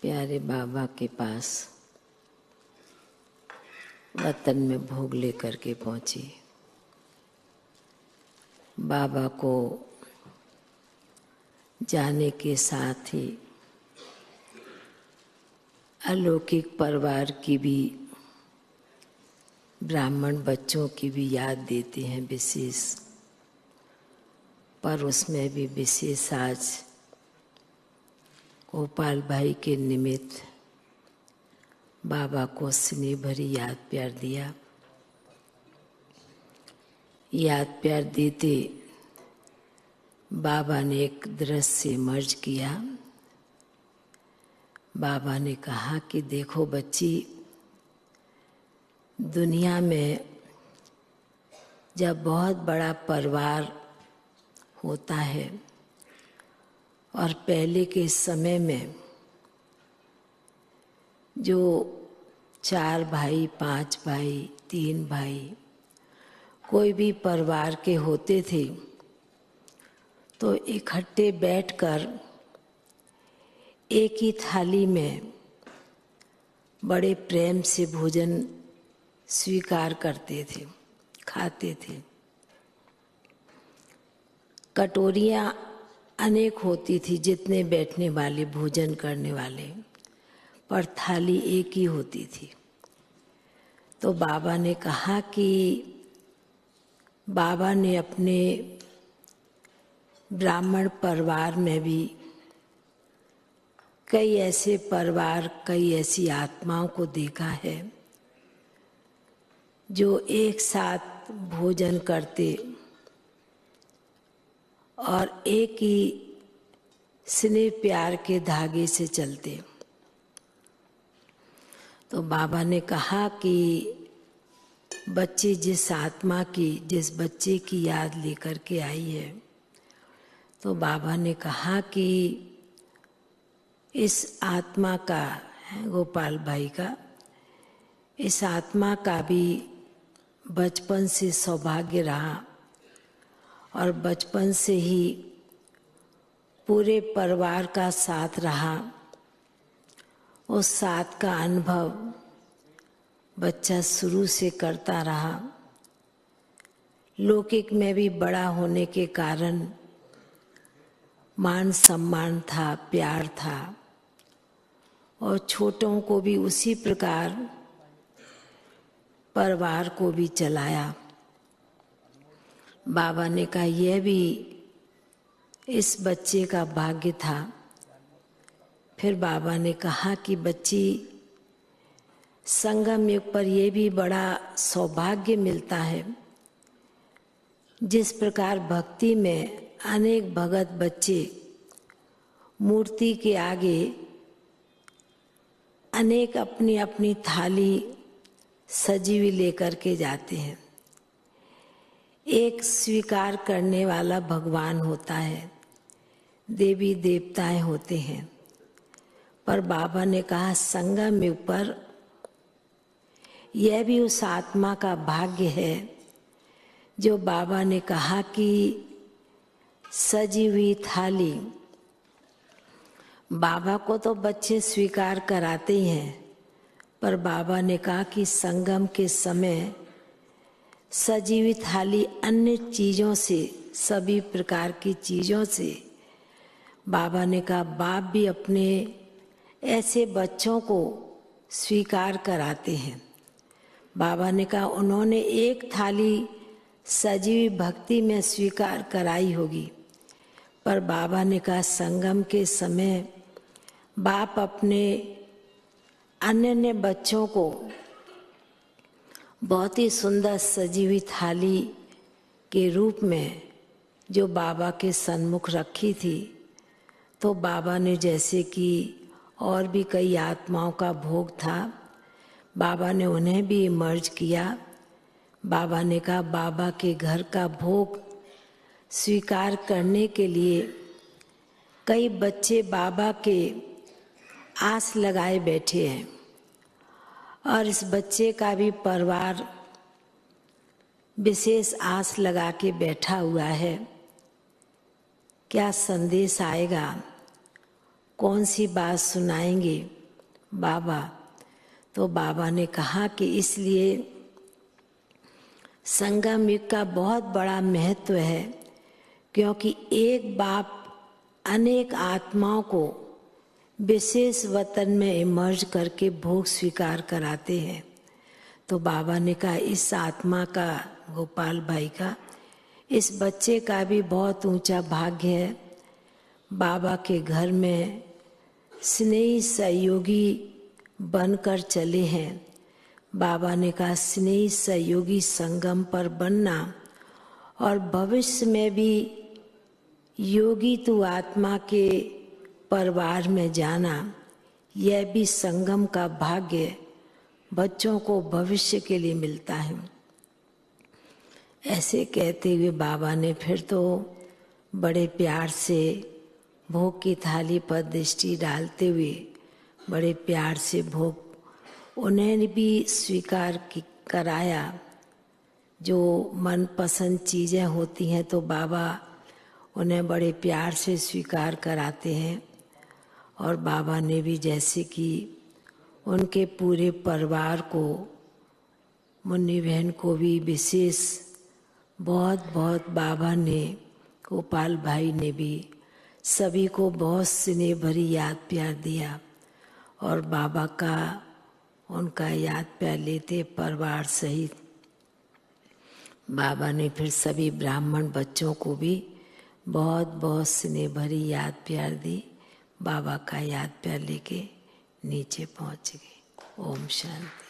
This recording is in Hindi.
प्यारे बाबा के पास वतन में भोग लेकर के पहुंची। बाबा को जाने के साथ ही अलौकिक परिवार की भी, ब्राह्मण बच्चों की भी याद देते हैं विशेष, पर उसमें भी विशेष आज गोपाल भाई के निमित्त बाबा को स्नेह भरी याद प्यार दिया। याद प्यार देते बाबा ने एक दृश्य मर्ज किया। बाबा ने कहा कि देखो बच्ची, दुनिया में जब बहुत बड़ा परिवार होता है और पहले के समय में जो 4 भाई, 5 भाई, 3 भाई कोई भी परिवार के होते थे तो इकट्ठे बैठकर एक ही थाली में बड़े प्रेम से भोजन स्वीकार करते थे, खाते थे। कटोरियाँ अनेक होती थी जितने बैठने वाले, भोजन करने वाले, पर थाली एक ही होती थी। तो बाबा ने कहा कि बाबा ने अपने ब्राह्मण परिवार में भी कई ऐसे परिवार, कई ऐसी आत्माओं को देखा है जो एक साथ भोजन करते और एक ही स्नेह प्यार के धागे से चलते। तो बाबा ने कहा कि बच्चे जिस आत्मा की, जिस बच्चे की याद लेकर के आई है, तो बाबा ने कहा कि इस आत्मा का, गोपाल भाई का, इस आत्मा का भी बचपन से सौभाग्य रहा और बचपन से ही पूरे परिवार का साथ रहा। उस साथ का अनुभव बच्चा शुरू से करता रहा। लौकिक में भी बड़ा होने के कारण मान सम्मान था, प्यार था, और छोटों को भी उसी प्रकार परिवार को भी चलाया। बाबा ने कहा यह भी इस बच्चे का भाग्य था। फिर बाबा ने कहा कि बच्ची, संगम युग पर यह भी बड़ा सौभाग्य मिलता है। जिस प्रकार भक्ति में अनेक भगत बच्चे मूर्ति के आगे अनेक अपनी अपनी थाली सजी हुई लेकर के जाते हैं। एक स्वीकार करने वाला भगवान होता है, देवी देवताएं होते हैं, पर बाबा ने कहा संगम युग पर यह भी उस आत्मा का भाग्य है जो बाबा ने कहा कि सजी हुई थाली। बाबा को तो बच्चे स्वीकार कराते ही हैं, पर बाबा ने कहा कि संगम के समय सजी हुई थाली अन्य चीज़ों से, सभी प्रकार की चीज़ों से, बाबा ने कहा बाप भी अपने ऐसे बच्चों को स्वीकार कराते हैं। बाबा ने कहा उन्होंने एक थाली सजी हुई भक्ति में स्वीकार कराई होगी, पर बाबा ने कहा संगम के समय बाप अपने अन्य बच्चों को बहुत ही सुंदर सजी हुई थाली के रूप में जो बाबा के सन्मुख रखी थी, तो बाबा ने जैसे कि और भी कई आत्माओं का भोग था, बाबा ने उन्हें भी मर्ज किया। बाबा ने कहा बाबा के घर का भोग स्वीकार करने के लिए कई बच्चे बाबा के आस लगाए बैठे हैं और इस बच्चे का भी परिवार विशेष आस लगा के बैठा हुआ है। क्या संदेश आएगा कौन सी बात सुनाएंगे बाबा? तो बाबा ने कहा कि इसलिए संगम युग का बहुत बड़ा महत्व है, क्योंकि एक बाप अनेक आत्माओं को विशेष वतन में इमर्ज करके भोग स्वीकार कराते हैं। तो बाबा ने कहा इस आत्मा का, गोपाल भाई का, इस बच्चे का भी बहुत ऊंचा भाग्य है। बाबा के घर में स्नेही सहयोगी बनकर चले हैं। बाबा ने कहा स्नेही सहयोगी संगम पर बनना और भविष्य में भी योगी तू आत्मा के परिवार में जाना, यह भी संगम का भाग्य बच्चों को भविष्य के लिए मिलता है। ऐसे कहते हुए बाबा ने फिर तो बड़े प्यार से भोग की थाली पर दृष्टि डालते हुए बड़े प्यार से भोग उन्हें भी स्वीकार कराया। जो मनपसंद चीज़ें होती हैं तो बाबा उन्हें बड़े प्यार से स्वीकार कराते हैं। और बाबा ने भी जैसे कि उनके पूरे परिवार को, मुन्नी बहन को भी विशेष बहुत बहुत बाबा ने, गोपाल भाई ने भी सभी को बहुत स्नेह भरी याद प्यार दिया। और बाबा का उनका याद प्यार लेते परिवार सहित बाबा ने फिर सभी ब्राह्मण बच्चों को भी बहुत बहुत स्नेह भरी याद प्यार दी। बाबा का याद प्यार लेके नीचे पहुंच गए। ओम शांति।